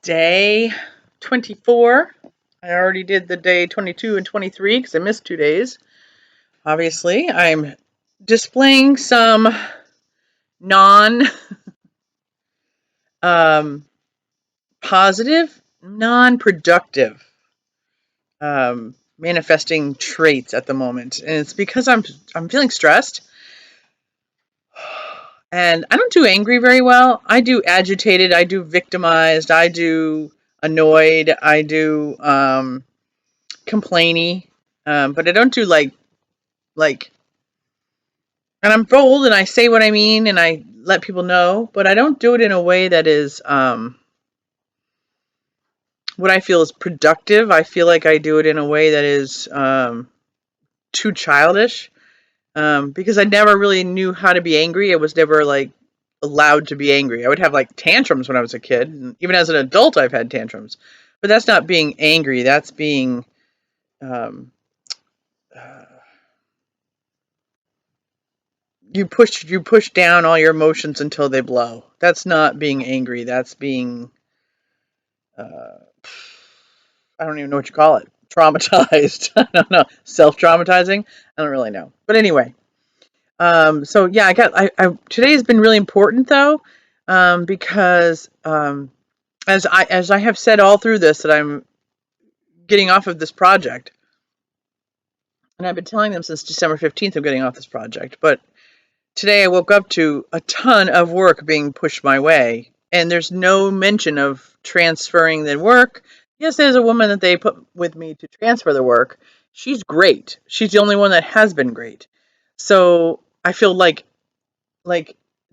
day 24. I already did the day 22 and 23 because I missed 2 days. Obviously, I'm displaying some non positive, non productive manifesting traits at the moment. And it's because I'm feeling stressed. And I don't do angry very well. I do agitated, I do victimized, I do annoyed, I do complainy, but I don't do like, and I'm bold and I say what I mean and I let people know, but I don't do it in a way that is what I feel is productive. I feel like I do it in a way that is too childish, because I never really knew how to be angry. I was never like allowed to be angry. I would have like tantrums when I was a kid, and even as an adult, I've had tantrums. But that's not being angry. That's being um, uh, you push down all your emotions until they blow. That's not being angry. That's being uh, I don't even know what you call it. Traumatized. I don't know. Self-traumatizing. I don't really know. But anyway, so yeah, I today has been really important though, because as I have said all through this that I'm getting off of this project, and I've been telling them since December 15th I'm getting off this project, but today I woke up to a ton of work being pushed my way, and there's no mention of transferring the work. Yes, there's a woman that they put with me to transfer the work. She's great. She's the only one that has been great. So I feel like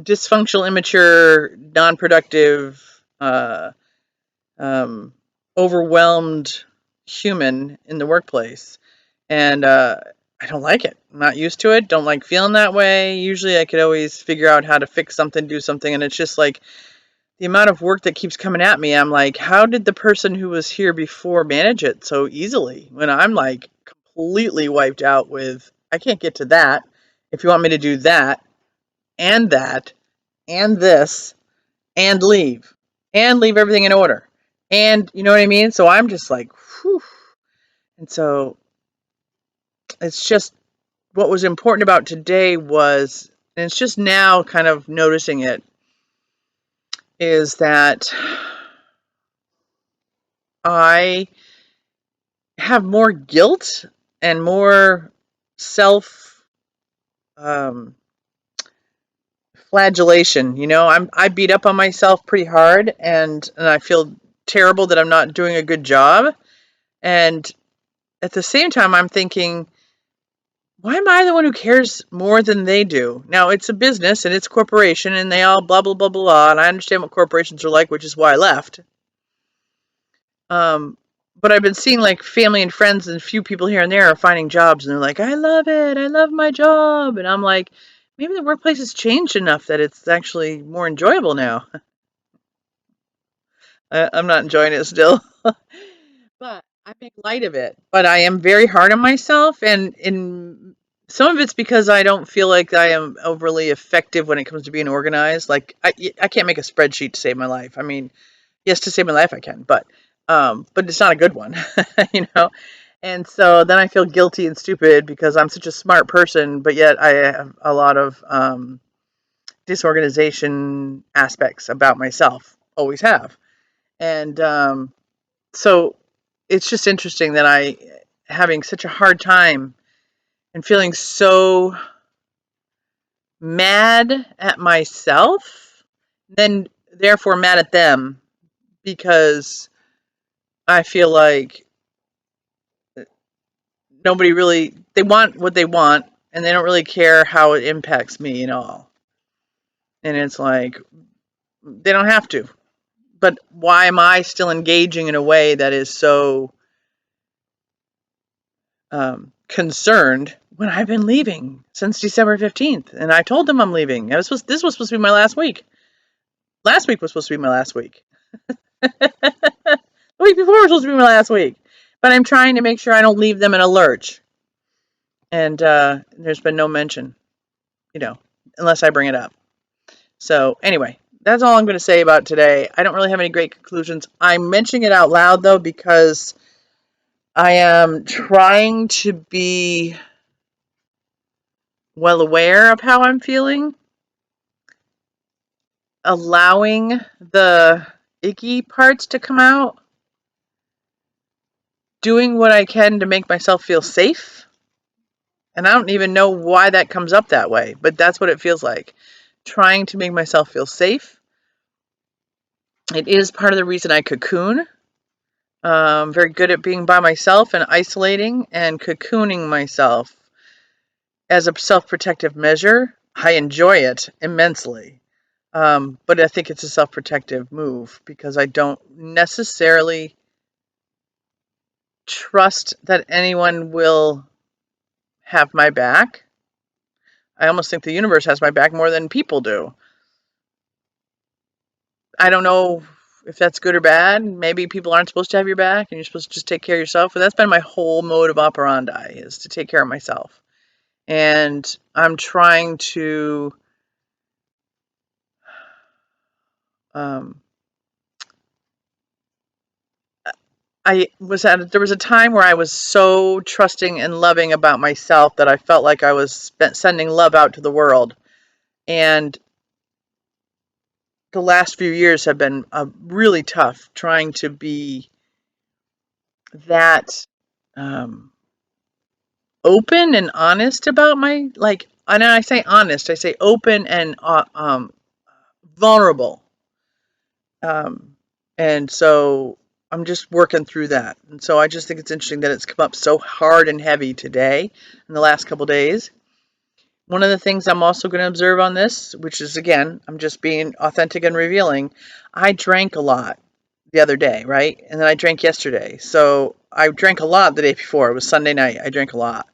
dysfunctional, immature, non-productive, um, overwhelmed human in the workplace, and I don't like it. I'm not used to it. Don't like feeling that way. Usually, I could always figure out how to fix something, do something, and it's just like the amount of work that keeps coming at me. I'm like, how did the person who was here before manage it so easily? When I'm like completely wiped out with, I can't get to that. If you want me to do that and this and leave everything in order. And you know what I mean? So I'm just like, whew. And so it's just what was important about today was, and it's just now kind of noticing it, is that I have more guilt and more self um, flagellation. I beat up on myself pretty hard, and I feel terrible that I'm not doing a good job. And at the same time, I'm thinking, why am I the one who cares more than they do? Now, it's a business and it's a corporation and they all blah, blah, blah, blah, blah. And I understand what corporations are like, which is why I left. Um, but I've been seeing like family and friends and a few people here and there are finding jobs and they're like, I love it. I love my job. And I'm like, maybe the workplace has changed enough that it's actually more enjoyable now. I'm not enjoying it still. But I make light of it. But I am very hard on myself, and in some of it's because I don't feel like I am overly effective when it comes to being organized. Like I can't make a spreadsheet to save my life. I mean, yes, to save my life I can, but it's not a good one, you know. And so then I feel guilty and stupid because I'm such a smart person, but yet I have a lot of disorganization aspects about myself. Always have, and so it's just interesting that I having such a hard time and feeling so mad at myself, then therefore mad at them because I feel like nobody really, they want what they want and they don't really care how it impacts me at all. And it's like they don't have to. But why am I still engaging in a way that is so concerned when I've been leaving since December 15th? And I told them I'm leaving. This was supposed to be my last week. Last week was supposed to be my last week. The week before was supposed to be my last week. But I'm trying to make sure I don't leave them in a lurch. And there's been no mention, unless I bring it up. So anyway, That's all I'm going to say about today. I don't really have any great conclusions. I'm mentioning it out loud, though, because I am trying to be well aware of how I'm feeling, allowing the icky parts to come out, doing what I can to make myself feel safe. And I don't even know why that comes up that way, but that's what it feels like. Trying to make myself feel safe. It is part of the reason I cocoon. Very good at being by myself and isolating and cocooning myself as a self-protective measure. I enjoy it immensely. But I think it's a self-protective move because I don't necessarily trust that anyone will have my back. I almost think the universe has my back more than people do. I don't know if that's good or bad. Maybe people aren't supposed to have your back and you're supposed to just take care of yourself. But that's been my whole mode of operandi, is to take care of myself. And I'm trying to um, there was a time where I was so trusting and loving about myself that I felt like I was sending love out to the world. And the last few years have been really tough trying to be that open and honest about and I say honest, I say open and vulnerable. Um, and so I'm just working through that. And so I just think it's interesting that it's come up so hard and heavy today in the last couple days. One of the things I'm also going to observe on this, which is, again, I'm just being authentic and revealing, I drank a lot the other day, right? And then I drank yesterday. So I drank a lot the day before. It was Sunday night. I drank a lot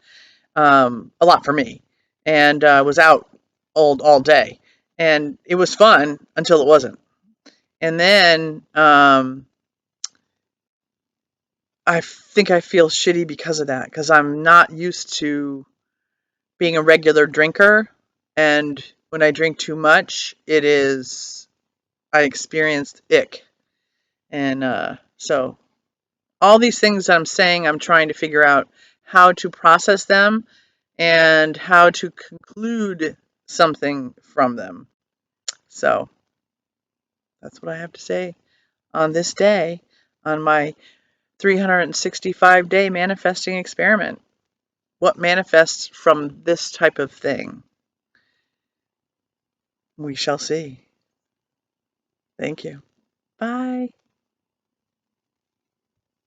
for me, and was out all day. And it was fun until it wasn't. And then I think I feel shitty because of that, because I'm not used to being a regular drinker. And when I drink too much, I experienced ick. And so all these things I'm saying, I'm trying to figure out how to process them and how to conclude something from them. So that's what I have to say on this day, on my 365-day manifesting experiment. What manifests from this type of thing? We shall see. Thank you. Bye.